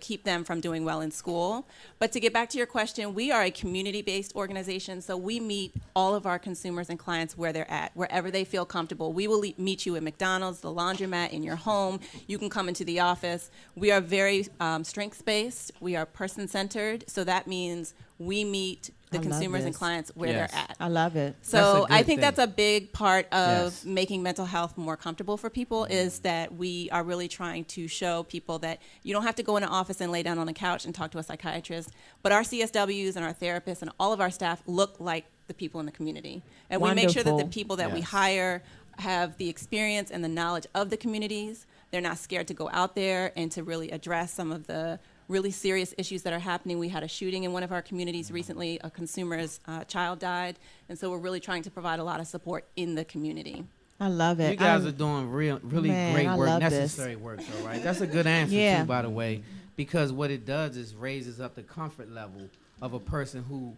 keep them from doing well in school. But to get back to your question, we are a community-based organization, so we meet all of our consumers and clients where they're at, wherever they feel comfortable. We will meet you at McDonald's, the laundromat, in your home. You can come into the office. We are very strengths-based. We are person-centered, so that means we meet the consumers and clients where they're at. I love it. So I think that's a big part of making mental health more comfortable for people, is that we are really trying to show people that you don't have to go in an office and lay down on a couch and talk to a psychiatrist, but our CSWs and our therapists and all of our staff look like the people in the community. And we make sure that the people that we hire have the experience and the knowledge of the communities. They're not scared to go out there and to really address some of the really serious issues that are happening. We had a shooting in one of our communities recently. A consumer's child died. And so we're really trying to provide a lot of support in the community. I love it. You guys are doing really great work, necessary work, though, right? That's a good answer, too, by the way, because what it does is raises up the comfort level of a person who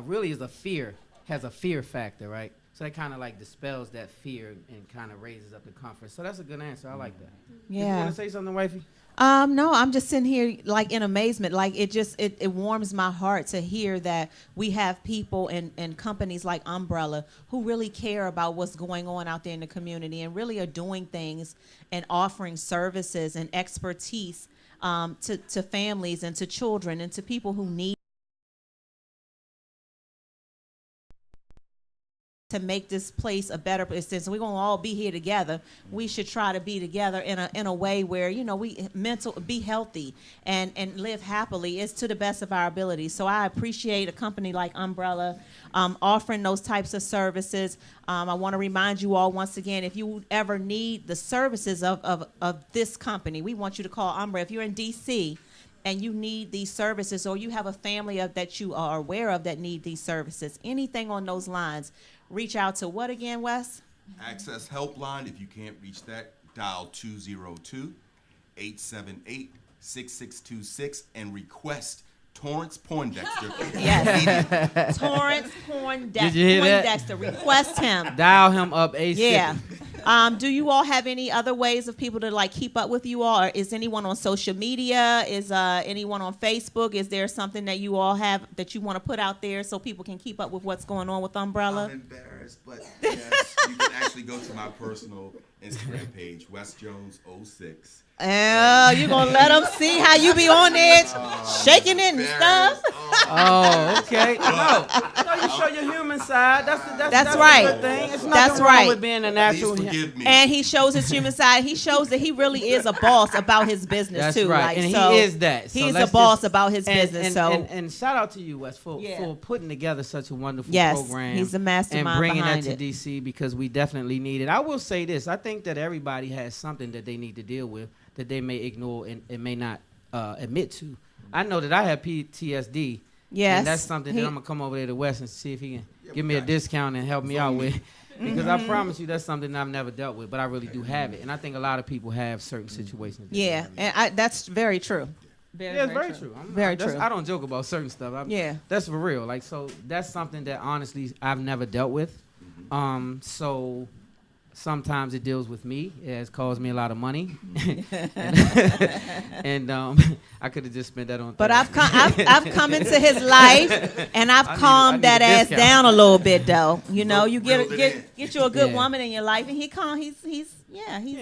really has a fear factor, right? So that kind of like dispels that fear and kind of raises up the comfort. So that's a good answer. I like that. Yeah. You want to say something, wifey? No, I'm just sitting here like in amazement. Like it warms my heart to hear that we have people and companies like Umbrella who really care about what's going on out there in the community and really are doing things and offering services and expertise to families and to children and to people who need to make this place a better place. Since we're gonna all be here together, we should try to be together in a way where we be healthy and live happily. It's to the best of our abilities. So I appreciate a company like Umbrella offering those types of services. I want to remind you all once again, if you ever need the services of this company, we want you to call Umbrella. If you're in DC and you need these services, or you have a family that you are aware of that need these services, anything on those lines, reach out to what again, Wes? Access Helpline. If you can't reach that, dial 202-878-6626 and request Torrance Poindexter. Yes. Torrance Poindexter. Did you hear that? Poindexter. Request him. Dial him up ASAP. Yeah. Do you all have any other ways of people to keep up with you all? Or is anyone on social media? Is anyone on Facebook? Is there something that you all have that you want to put out there so people can keep up with what's going on with Umbrella? I'm embarrassed, but yes, you can actually go to my personal Instagram page, Wes Jones 06. You gonna let them see how you be on there shaking it and stuff? Oh, okay. No, you show your human side. That's right. A good thing. It's nothing That's wrong right. with being a natural. Please forgive me. And he shows his human side. He shows that he really is a boss about his business That's too. right, Like, and so he is that. So he's a let's boss just- about his business. And shout out to you, Wes, for putting together such a wonderful program. He's the mastermind and bringing behind that to it. DC because we definitely need it. I will say this: I think that everybody has something that they need to deal with that they may ignore and may not admit to. I know that I have PTSD. Yes, and that's something that I'm gonna come over there to Wes and see if he can give me a discount and help me out with. Because I promise you, that's something I've never dealt with, but I really do have it, and I think a lot of people have certain situations. Yeah, and that's very true. Yeah, it's very true. Very true. I don't joke about certain stuff. That's for real. Like, so that's something that honestly I've never dealt with. So sometimes it deals with me. It has caused me a lot of money, and I could have just spent that on. But I've come into his life, and I've calmed that ass down a little bit, though. You know, you get you a good woman in your life, and he's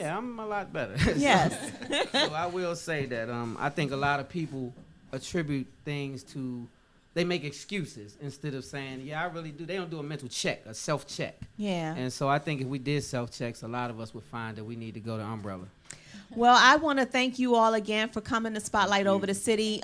I'm a lot better. Yes. So I will say that I think a lot of people attribute things to. They make excuses instead of saying, yeah, I really do. They don't do a mental check, a self-check. Yeah. And so I think if we did self-checks, a lot of us would find that we need to go to Umbrella. Well, I want to thank you all again for coming to Spotlight Over the City.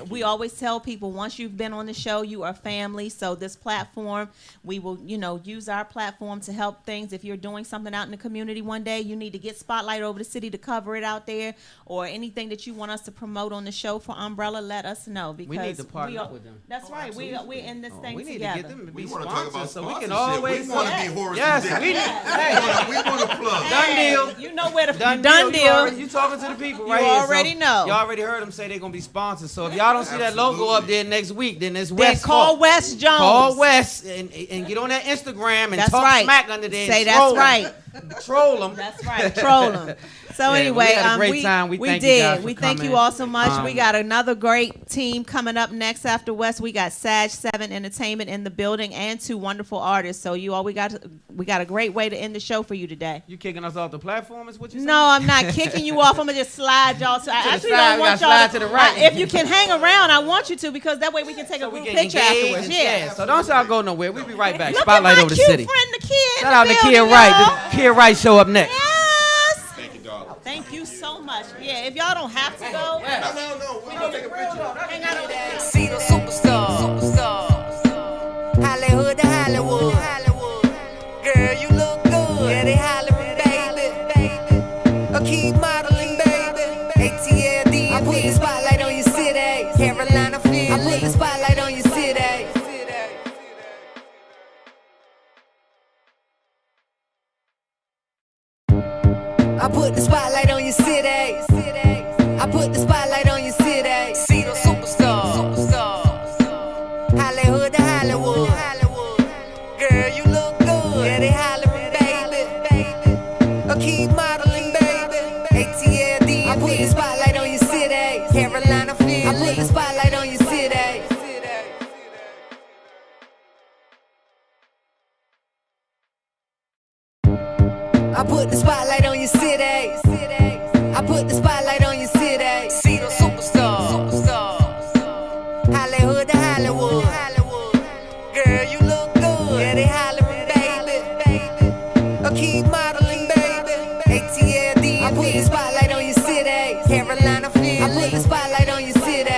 We always tell people, once you've been on the show, you are family. So this platform, we will, use our platform to help things. If you're doing something out in the community one day, you need to get Spotlight Over the City to cover it out there, or anything that you want us to promote on the show for Umbrella, let us know. Because we need to partner up with them. That's right. We're in this thing we need together. to get them to be We want to talk about sponsors, so we can sponsorship. always. We want to be Horace. Yes, and we Dick. need. We want to plug. Done deal. You know where to Done deal. You talking to the people You right here. already know. You already heard them say they're going to be sponsors. So if y'all don't see that logo up there next week, then it's Then Wes. call Wes Jones. Call Wes and get on that Instagram and That's talk right. smack under there. Say and that's troll right. them. Troll them. That's right. Troll them. So Yeah, anyway, we had a great time. We thank you guys for We thank coming. you all so much. We got another great team coming up next after West. We got Sag7 Entertainment in the building and 2 wonderful artists. So we got a great way to end the show for you today. You kicking us off the platform is what you saying? No, I'm not kicking you off. I'm gonna just slide y'all to. I the actually side. don't We want gotta y'all slide to the right. If you can hang around, I want you to, because that way we can take a group picture afterwards. Yeah. So don't y'all go nowhere. We'll be right back. Look Spotlight at my over the cute city. friend, the kid. Shout out to Keri Wright. The Keri Wright show up next. Yes. Thank you, dog. Thank you so much. Yeah, if y'all don't have to go. No. We're going to take a picture. Hang out over there. See the superstars. Hollywood to Hollywood. Girl, you look good. Yeah, they hollering, baby. A key modeling, baby. ATLD. I put the spotlight on your city. Carolina, Philly. I put the spotlight on your city. I put the spotlight on your city. I put the spotlight on your city. See the superstars. Hollywood to Hollywood. Girl, you look good. Yeah, they hollering, baby. A key modeling, baby. ATLD. I put the spotlight on your city. Carolina, Philly. I put the spotlight on your city. I put the spotlight on your city. I put the spotlight on your city. See the superstars. Hollywood to Hollywood. Girl, you look good. Yeah, they hollering, baby. A key modeling, baby. ATLD. I put the spotlight on your city. Carolina, Philly. I put the spotlight on your city.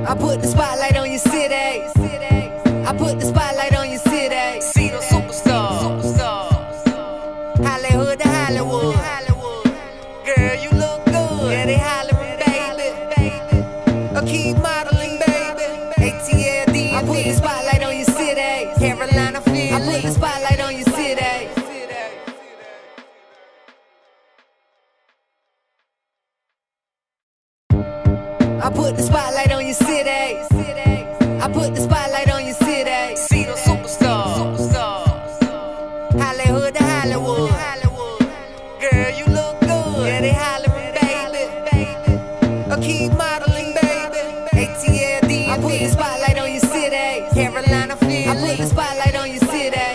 I put the spotlight on your city. I put the spotlight on your city. See the superstars. Hollywood to Hollywood. Girl, you look good. Yeah, they hollering, baby. A key modeling, baby. ATLD. I put the spotlight on your city. Carolina, Philly. I put the spotlight on your city. I put the spotlight on your city. I put the spotlight on your city. See the superstars. Hollywood to Hollywood. Girl, you look good. Yeah, they hollering, baby. A key modeling, baby. ATLD. I put the spotlight on your city. Carolina, Philly. I put the spotlight on your city.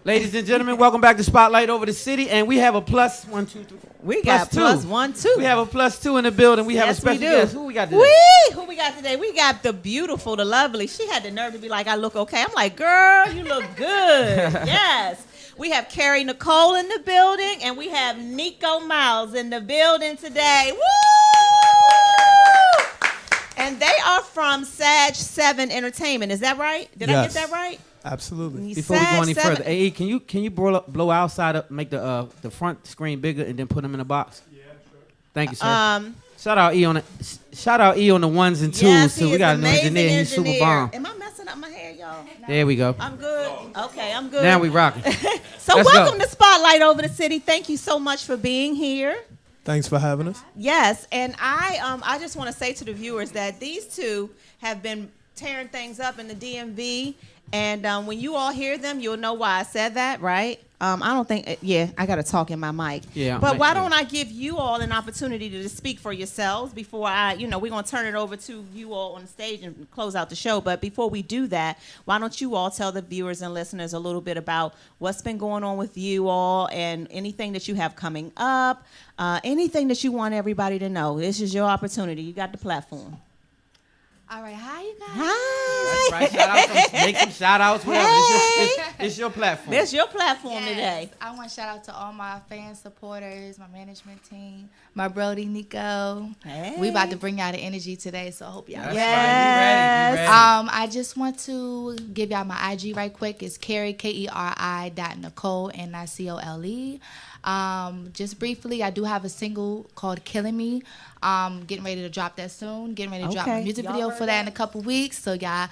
Ladies and gentlemen, welcome back to Spotlight Over the City, and we have a plus 1, 2, 3. We got plus 1, 2. We have a plus 2 in the building. We have a special guest. Who we got today? Who we got today? We got the beautiful, the lovely. She had the nerve to be like, I look okay. I'm like, girl, you look good. Yes. We have Keri Nicole in the building, and we have Nikko Miles in the building today. Woo! And they are from Sag7 Entertainment. Is that right? Did I get that right? Absolutely. Before we go any further, hey, can you blow outside up, make the front screen bigger, and then put them in a box? Yeah, sure. Thank you, sir. Shout out E on the ones and twos. Yes, too. We got an engineer. He's super bomb. Am I messing up my hair, y'all? There we go. I'm good. Okay, I'm good. Now we rocking. So Let's welcome go. to Spotlight Over the City. Thank you so much for being here. Thanks for having us. Yes, and I just want to say to the viewers that these two have been tearing things up in the DMV, and when you all hear them, you'll know why I said that, right? I don't think, I got to talk in my mic. Yeah. But why don't I give you all an opportunity to speak for yourselves before we're going to turn it over to you all on the stage and close out the show. But before we do that, why don't you all tell the viewers and listeners a little bit about what's been going on with you all and anything that you have coming up, anything that you want everybody to know. This is your opportunity. You got the platform. All right, hi you guys. Hi. That's right. Make some shout outs, whatever. It's your platform. It's your platform today. I want to shout out to all my fans, supporters, my management team, my brody Nico. Hey. We about to bring out the energy today, so I hope y'all. That's Yes. right. You ready. I just want to give y'all my IG right quick. It's Keri Keri.Nicole Nicole. Just briefly, I do have a single called "Killing Me." Getting ready to drop that soon. Getting ready to drop my music video for that in a couple weeks. So y'all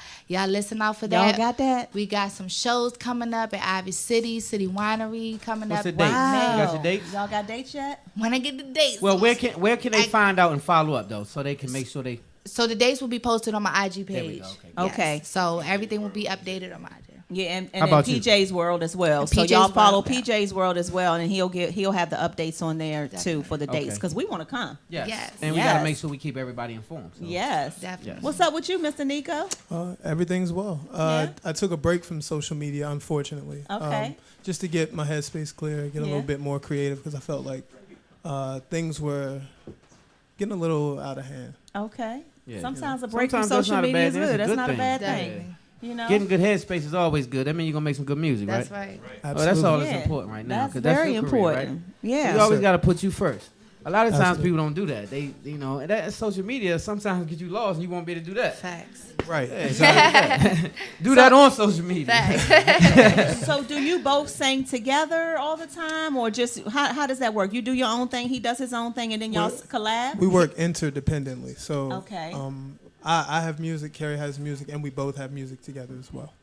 listen out for that. Y'all got that? We got some shows coming up at Ivy City Winery coming What's up. the dates? Wow. You got your dates? Y'all got dates yet? When I get the dates. Well, where can they find out and follow up though, so they can make sure they. So the dates will be posted on my IG page. There we go. Yes. Okay. So everything will be updated on my IG. Yeah, and How about PJ's World as well. And So PJ's y'all World, follow yeah. PJ's World as well, and he'll have the updates on there too Definitely. for the dates Okay. because we want to come. Yes. Yes. And we Yes. gotta make sure we keep everybody informed. So. Yes. Definitely. What's up with you, Mr. Nico? Everything's well. Yeah. I took a break from social media, unfortunately. Okay. Just to get my headspace clear, get a Yeah. little bit more creative because I felt like things were getting a little out of hand. Okay. Yeah. Sometimes a break Sometimes from that's social not a media bad is thing. It's a good. That's good not a thing. bad Definitely. thing. You know. Getting good headspace is always good. That means you're gonna make some good music, That's right? right. Oh, Absolutely. that's all Yeah. that's important right now. That's 'cause very your career, important. right? Yeah. You always sir. got to put you first. A lot of times Absolutely. people don't do that. They, and that social media sometimes get you lost, and you won't be able to do that. Facts. Right. Do that on social media. Facts. So do you both sing together all the time, or just how does that work? You do your own thing, he does his own thing, and then y'all Well, collab? We work interdependently. So Okay. I have music, Keri has music, and we both have music together as well.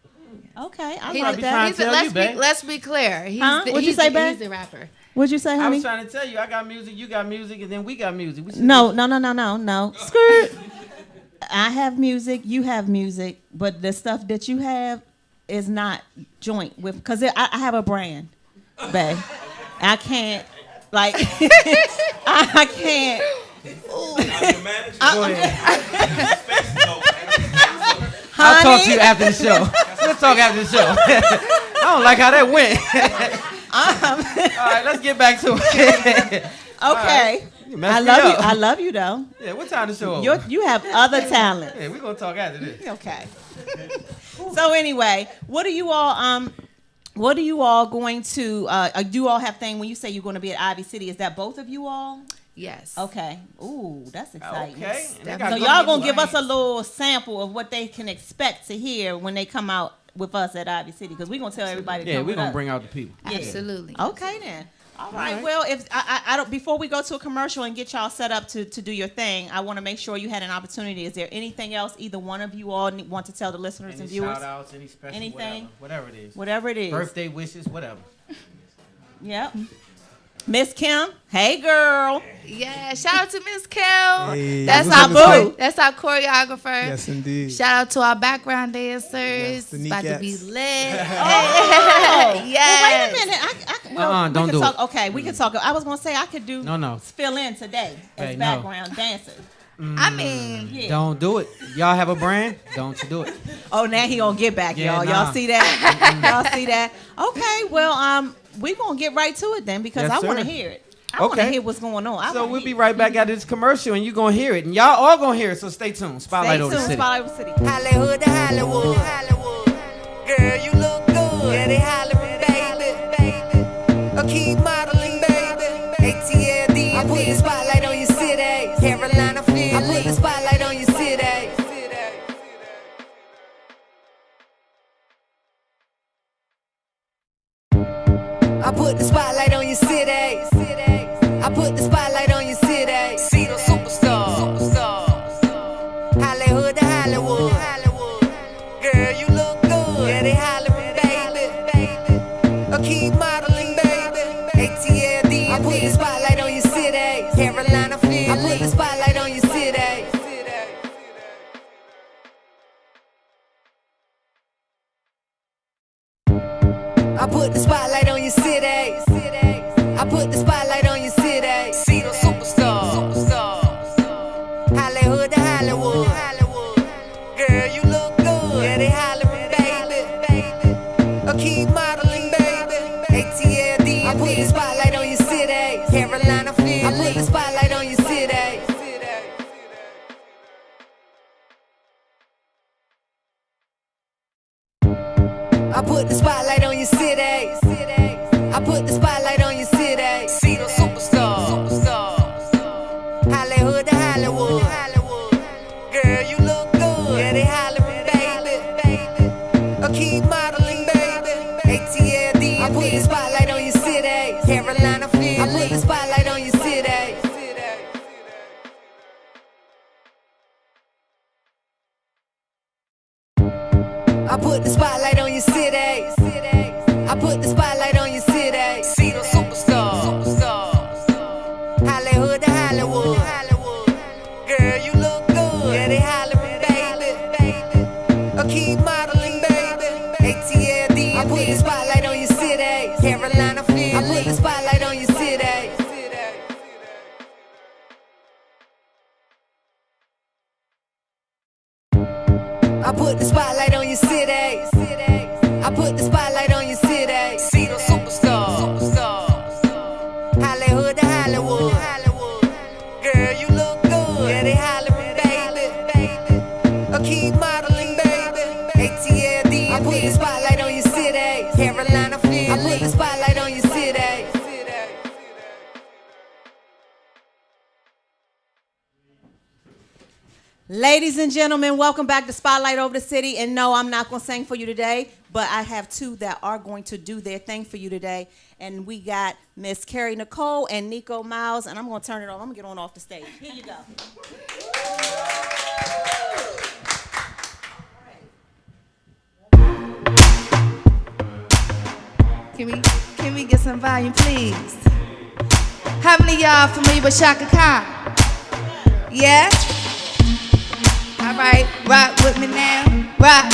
Okay, I He's- like be that. trying to tell you, babe. let's be clear. He's Huh? the, What'd you he's say, the- babe? He's the rapper. What'd you say, I honey? was trying to tell you, I got music, you got music, and then we got music. We should No. Skirt. I have music, you have music, but the stuff that you have is not joint with, because I have a brand, babe. I can't, like, I can't. Go ahead. I'll Honey? talk to you after the show. We'll talk after the show. I don't like how that went. All right, let's get back to it. Okay. You I messed me love you. up. I love you though. Yeah, what time the show over? You have other talent. Yeah, we're going to talk after this. Okay. So anyway, what are you all going to do you all have thing when you say you're going to be at Ivy City? Is that both of you all? Yes. Okay. Ooh, that's exciting. Okay. And they So got So good y'all people. gonna give us a little sample of what they can expect to hear when they come out with us at Ivy City, because we're gonna tell everybody to Yeah, come we're with going to us. bring out the people. Yeah. Absolutely. Okay then. All right. Well, if I don't, before we go to a commercial and get y'all set up to do your thing, I want to make sure you had an opportunity. Is there anything else either one of you all want to tell the listeners Any and viewers? shout outs, any special, Anything? whatever it is. Whatever it is. Birthday wishes, whatever. Yep. Miss Kim, hey girl. Yeah. Shout out to Miss Kim. Hey, That's what's our up, Miss Kim? boo. That's our choreographer. Yes, indeed. Shout out to our background dancers. the It's about to be kneecaps. lit. Oh. Yes. Well, wait a minute. We don't can do talk. it. Okay, we can talk. I was gonna say I could do No. fill in today as Hey, no. background dancers. I mean, Don't do it. Y'all have a brand? Don't you do it. Oh, now he gonna get back, Yeah, y'all. nah. Y'all see that? Y'all see that? Okay, well, we gonna get right to it then because Yes, I want to sir. hear it. I want to Okay. hear what's going on. So we'll be right back after this commercial, and you're going to hear it. And y'all all going to hear it, so stay tuned. Spotlight over the city. Spotlight over the city. Hollywood to Hollywood. Girl, you look good. Yeah, they hollering, baby. Keep modeling, baby. ATLD. I put the spotlight on your city. Carolina feeling. I put the spotlight on your city. I put the spotlight on your city. I put the spotlight on your city. See the superstars. Hollywood to Hollywood. Girl, you look good. Yeah, they hollering, baby. Keep modeling, baby. ATLD. I put the spotlight on your city. Carolina feeling. I put the spotlight on your city. I put the spotlight on your city. I put the spotlight on your city. See the superstars. Hollywood to Hollywood. Girl, you look good. Yeah, they hollering, baby. Keep modeling, baby. ATLD. I put the spotlight on your city. Carolina feeling. I put the spotlight on your city. I put the spotlight on your city. I put the spotlight on your city. See the superstars. Hollywood to Hollywood. Girl, you look good. Yeah, they hollering, baby. Keep modeling, baby. ATLD. I put the spotlight on your city. Carolina feeling. I put the spotlight on your city. I put the spotlight on your city. I put the spotlight on your city. See the superstars. Hollywood to Hollywood. Girl, you look good. Yeah, they hollering, baby. Keep modeling, baby. ATLD. I put the spotlight on your city. Carolina feeling. I put the spotlight on your city. I put the spotlight on your city. I put the spotlight on your city. See the superstars. Hollywood to Hollywood. Girl, you look good. Yeah, they hollering, baby. Keep modeling, baby. ATLD. I put the spotlight on your city. Carolina feeling. I put the spotlight on your city. Ladies and gentlemen, welcome back to Spotlight Over the City. And no, I'm not going to sing for you today, but I have two that are going to do their thing for you today. And we got Miss Keri Nicole and Nikko Miles, and I'm going to turn it on. I'm going to get on off the stage. Here you go. Can we get some volume, please? How many of y'all familiar with Shaka Khan? Yeah? All right, rock with me now. Rock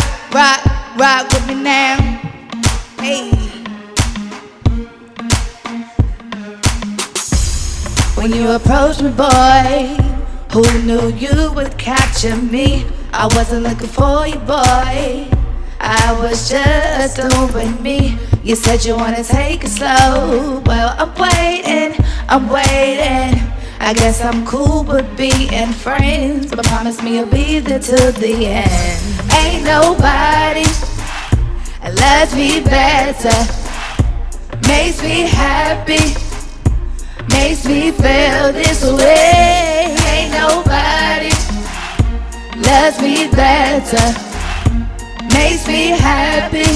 with me now. Hey. When you approached me, boy, who knew you would capture me? I wasn't looking for you, boy. I was just doing me. You said you wanna take it slow. Well, I'm waiting. I guess I'm cool with being friends, but promise me you'll be there till the end. Ain't nobody loves me better, makes me happy, makes me feel this way. Ain't nobody loves me better, makes me happy,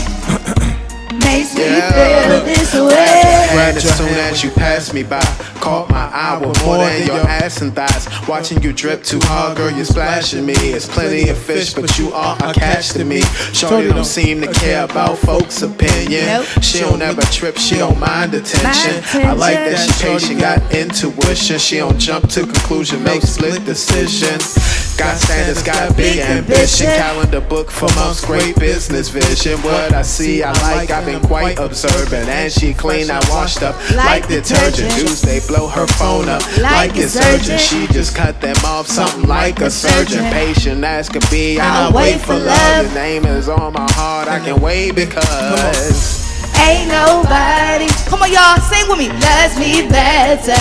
makes me feel this way. Ran as soon as you passed me by, caught my eye with more than your ass and thighs. Watching you drip too hard, girl, you're splashing me. It's plenty of fish, but you are a catch to me. Shorty don't seem to care about folks' opinion. She don't ever trip, she don't mind attention. I like that she patient, got intuition. She don't jump to conclusion, make split decisions. Got standards, got big ambition. Calendar book for months, great business vision. What I see, I like, I've been quite observant. And she clean, I washed up like detergent. Tuesday, blow her phone up like it's urgent. She just cut them off, something like a surgeon. Patient as could be, I'll wait for love. Your name is on my heart, I can wait because ain't nobody, come on y'all, sing with me, loves me better,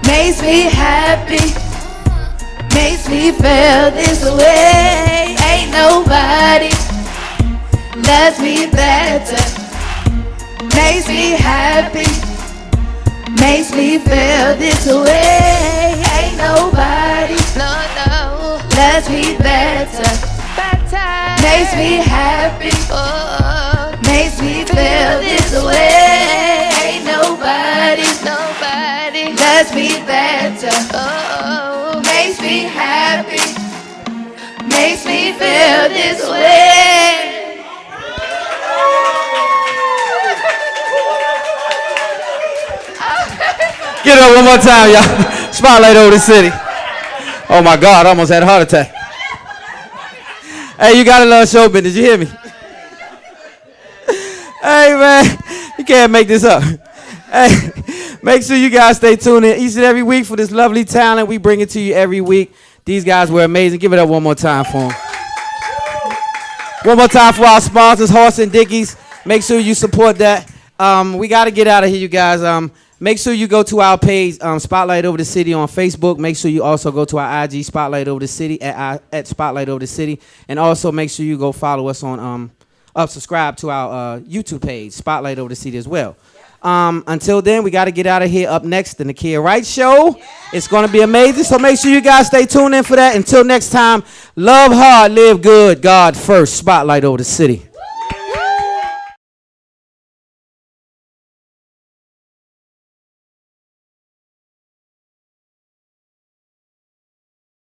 makes me happy, makes me feel this way. Ain't nobody loves me better, makes me happy, makes me feel this way. Ain't nobody, no, loves me better, makes me happy, makes me feel this way. Ain't nobody loves me better, makes me happy, makes me feel this way. Get it up one more time, y'all. Spotlight over the city. Oh my God, I almost had a heart attack. Hey, you gotta love show business. Did you hear me? Hey, man, you can't make this up. Hey, make sure you guys stay tuned in each and every week for this lovely talent. We bring it to you every week. These guys were amazing. Give it up one more time for them. One more time for our sponsors, Horse and Dickies. Make sure you support that. We got to get out of here, you guys. Make sure you go to our page, Spotlight Over the City on Facebook. Make sure you also go to our IG, Spotlight Over the City, at Spotlight Over the City. And also make sure you go follow us on, subscribe to our YouTube page, Spotlight Over the City as well. Until then, we got to get out of here. Up next, the Nakia Wright Show. It's going to be amazing. So make sure you guys stay tuned in for that. Until next time, love hard, live good, God first. Spotlight Over the City.